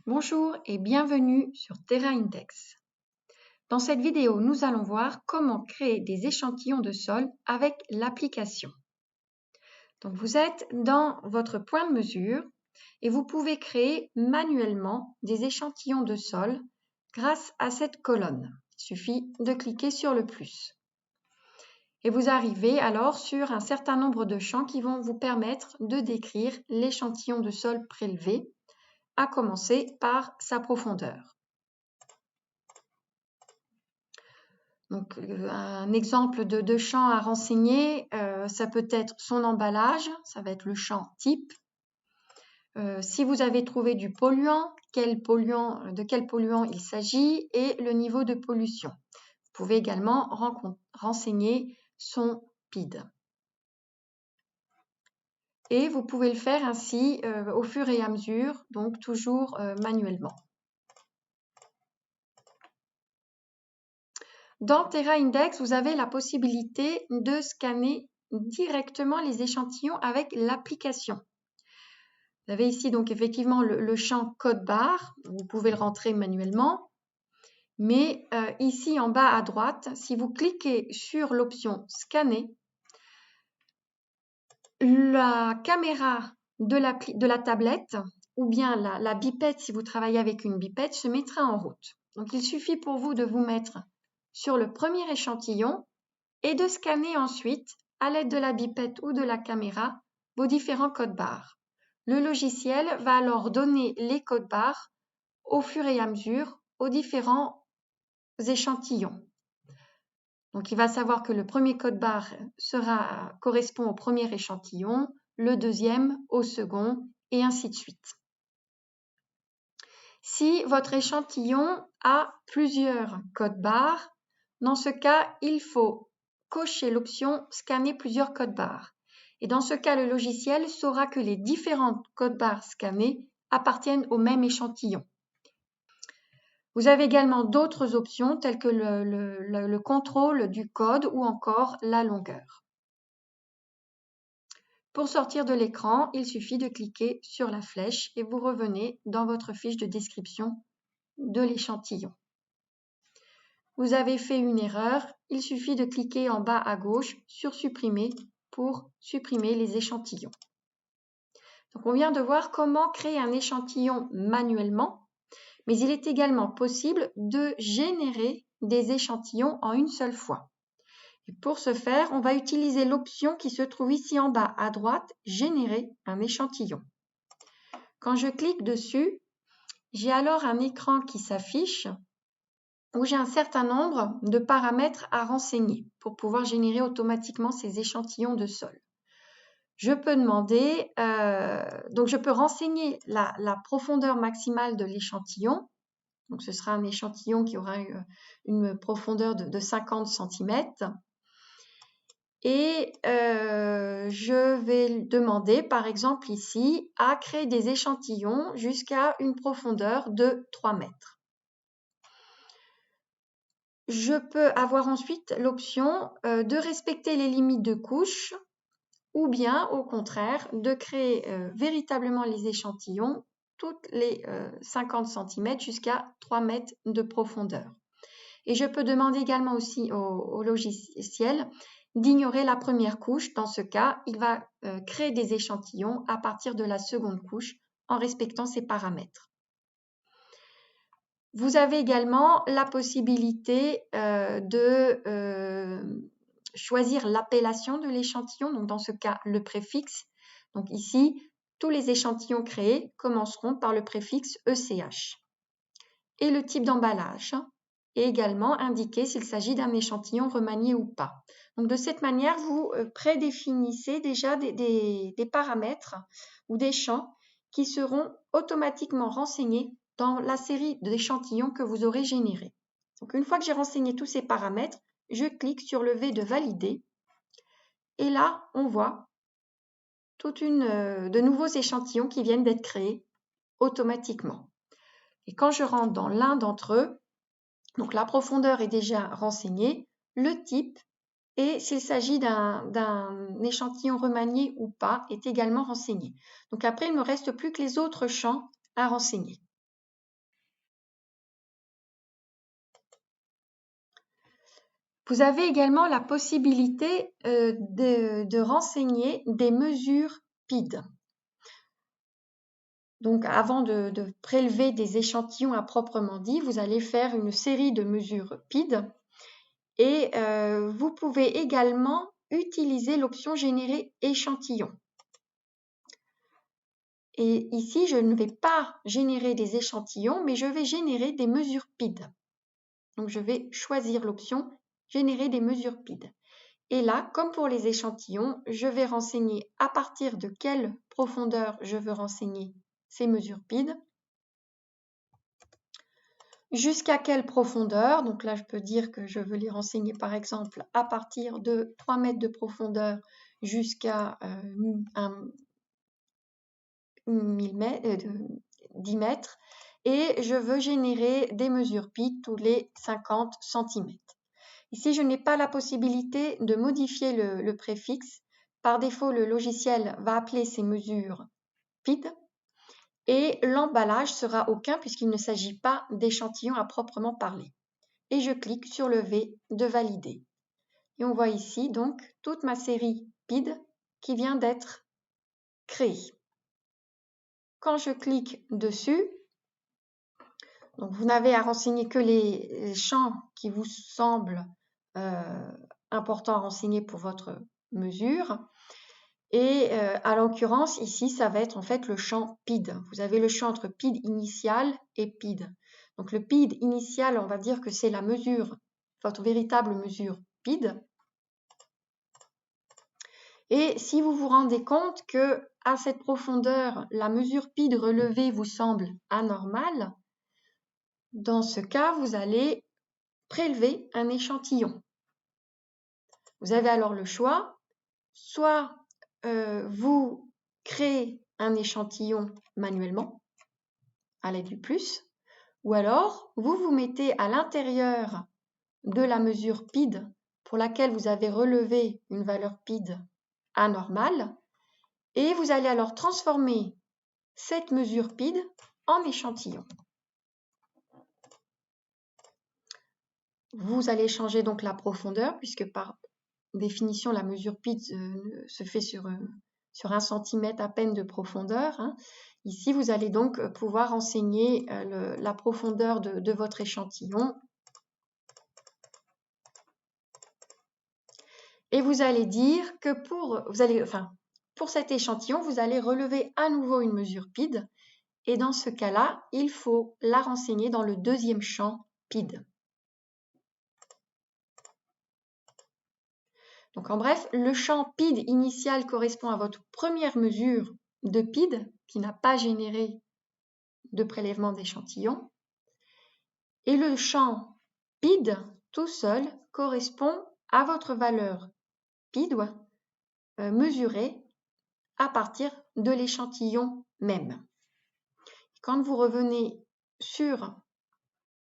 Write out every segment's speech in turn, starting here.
Bonjour et bienvenue sur Terra Index. Dans cette vidéo, nous allons voir comment créer des échantillons de sol avec l'application. Donc vous êtes dans votre point de mesure et vous pouvez créer manuellement des échantillons de sol grâce à cette colonne. Il suffit de cliquer sur le plus. Et vous arrivez alors sur un certain nombre de champs qui vont vous permettre de décrire l'échantillon de sol prélevé, à commencer par sa profondeur. Donc, un exemple de champ à renseigner, ça peut être son emballage, ça va être le champ type. Si vous avez trouvé du polluant, de quel polluant il s'agit et le niveau de pollution. Vous pouvez également renseigner son PID. Et vous pouvez le faire ainsi au fur et à mesure, donc toujours manuellement. Dans Terra Index, vous avez la possibilité de scanner directement les échantillons avec l'application. Vous avez ici donc effectivement le champ code barre, vous pouvez le rentrer manuellement, mais ici en bas à droite, si vous cliquez sur l'option scanner, la caméra de la tablette ou bien la bipette, si vous travaillez avec une bipette, se mettra en route. Donc il suffit pour vous de vous mettre sur le premier échantillon et de scanner ensuite, à l'aide de la bipette ou de la caméra, vos différents codes barres. Le logiciel va alors donner les codes barres au fur et à mesure aux différents échantillons. Donc, il va savoir que le premier code barre correspond au premier échantillon, le deuxième au second, et ainsi de suite. Si votre échantillon a plusieurs codes barres, dans ce cas, il faut cocher l'option « Scanner plusieurs codes barres ». Et dans ce cas, le logiciel saura que les différents codes barres scannés appartiennent au même échantillon. Vous avez également d'autres options telles que le contrôle du code ou encore la longueur. Pour sortir de l'écran, il suffit de cliquer sur la flèche et vous revenez dans votre fiche de description de l'échantillon. Vous avez fait une erreur, il suffit de cliquer en bas à gauche sur supprimer pour supprimer les échantillons. Donc on vient de voir comment créer un échantillon manuellement, mais il est également possible de générer des échantillons en une seule fois. Et pour ce faire, on va utiliser l'option qui se trouve ici en bas à droite, générer un échantillon. Quand je clique dessus, j'ai alors un écran qui s'affiche où j'ai un certain nombre de paramètres à renseigner pour pouvoir générer automatiquement ces échantillons de sol. Je peux demander, donc je peux renseigner la profondeur maximale de l'échantillon. Donc ce sera un échantillon qui aura une profondeur de 50 cm. Et je vais demander, par exemple ici, à créer des échantillons jusqu'à une profondeur de 3 mètres. Je peux avoir ensuite l'option de respecter les limites de couche ou bien, au contraire, de créer véritablement les échantillons toutes les 50 cm jusqu'à 3 mètres de profondeur. Et je peux demander également aussi au logiciel d'ignorer la première couche. Dans ce cas, il va créer des échantillons à partir de la seconde couche en respectant ces paramètres. Vous avez également la possibilité de choisir l'appellation de l'échantillon, donc dans ce cas le préfixe. Donc ici, tous les échantillons créés commenceront par le préfixe ECH. Et le type d'emballage est également indiqué s'il s'agit d'un échantillon remanié ou pas. Donc de cette manière, vous prédéfinissez déjà des paramètres ou des champs qui seront automatiquement renseignés dans la série d'échantillons que vous aurez générés. Donc une fois que j'ai renseigné tous ces paramètres, je clique sur le V de valider et là on voit de nouveaux échantillons qui viennent d'être créés automatiquement. Et quand je rentre dans l'un d'entre eux, donc la profondeur est déjà renseignée, le type et s'il s'agit d'un échantillon remanié ou pas est également renseigné. Donc après, il ne me reste plus que les autres champs à renseigner. Vous avez également la possibilité de renseigner des mesures PID. Donc, avant de prélever des échantillons à proprement dit, vous allez faire une série de mesures PID et vous pouvez également utiliser l'option générer échantillon. Et ici, je ne vais pas générer des échantillons, mais je vais générer des mesures PID. Donc, je vais choisir l'option générer des mesures PID. Et là, comme pour les échantillons, je vais renseigner à partir de quelle profondeur je veux renseigner ces mesures PID. Jusqu'à quelle profondeur? Donc là, je peux dire que je veux les renseigner par exemple à partir de 3 mètres de profondeur jusqu'à 10 mètres. Et je veux générer des mesures PID tous les 50 cm. Ici, je n'ai pas la possibilité de modifier le préfixe. Par défaut, le logiciel va appeler ces mesures PID. Et l'emballage sera aucun puisqu'il ne s'agit pas d'échantillons à proprement parler. Et je clique sur le V de valider. Et on voit ici donc toute ma série PID qui vient d'être créée. Quand je clique dessus, donc vous n'avez à renseigner que les champs qui vous semblent importants à renseigner pour votre mesure. Et à l'occurrence, ici, ça va être en fait le champ PID. Vous avez le champ entre PID initial et PID. Donc le PID initial, on va dire que c'est la mesure, votre véritable mesure PID. Et si vous vous rendez compte que à cette profondeur, la mesure PID relevée vous semble anormale, dans ce cas, vous allez prélever un échantillon. Vous avez alors le choix, soit vous créez un échantillon manuellement à l'aide du plus, ou alors vous vous mettez à l'intérieur de la mesure PID pour laquelle vous avez relevé une valeur PID anormale et vous allez alors transformer cette mesure PID en échantillon. Vous allez changer donc la profondeur puisque par définition la mesure PID se fait sur 1 cm à peine de profondeur. Ici, vous allez donc pouvoir renseigner la profondeur de votre échantillon. Et vous allez dire que pour cet échantillon, vous allez relever à nouveau une mesure PID. Et dans ce cas-là, il faut la renseigner dans le deuxième champ PID. Donc en bref, le champ PID initial correspond à votre première mesure de PID qui n'a pas généré de prélèvement d'échantillon. Et le champ PID tout seul correspond à votre valeur PID mesurée à partir de l'échantillon même. Quand vous revenez sur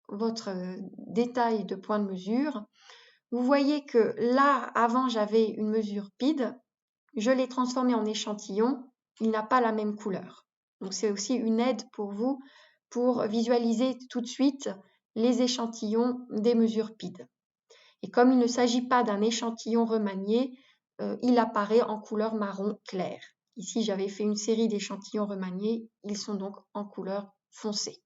votre détail de point de mesure, vous voyez que là, avant, j'avais une mesure PID, je l'ai transformé en échantillon, il n'a pas la même couleur. Donc c'est aussi une aide pour vous pour visualiser tout de suite les échantillons des mesures PID. Et comme il ne s'agit pas d'un échantillon remanié, il apparaît en couleur marron clair. Ici, j'avais fait une série d'échantillons remaniés, ils sont donc en couleur foncée.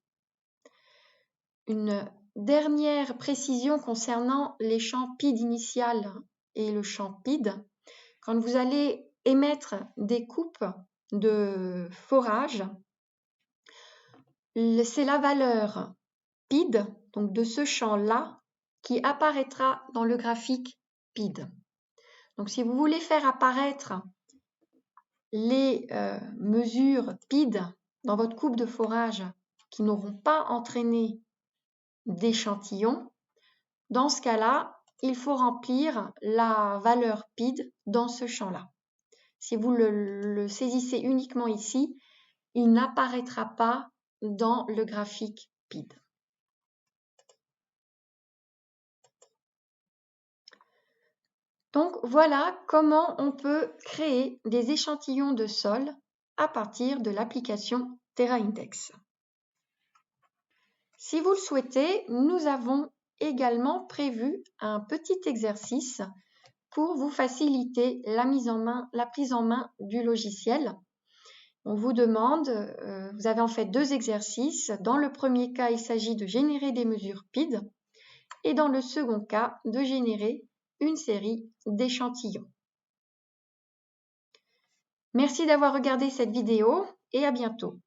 Une dernière précision concernant les champs PID initial et le champ PID. Quand vous allez émettre des coupes de forage, c'est la valeur PID, donc de ce champ-là, qui apparaîtra dans le graphique PID. Donc si vous voulez faire apparaître les mesures PID dans votre coupe de forage qui n'auront pas entraîné d'échantillon, dans ce cas-là, il faut remplir la valeur PID dans ce champ-là. Si vous le saisissez uniquement ici, il n'apparaîtra pas dans le graphique PID. Donc voilà comment on peut créer des échantillons de sol à partir de l'application TerraIndex. Si vous le souhaitez, nous avons également prévu un petit exercice pour vous faciliter la prise en main du logiciel. On vous demande, vous avez en fait 2 exercices. Dans le premier cas, il s'agit de générer des mesures PID et dans le second cas, de générer une série d'échantillons. Merci d'avoir regardé cette vidéo et à bientôt.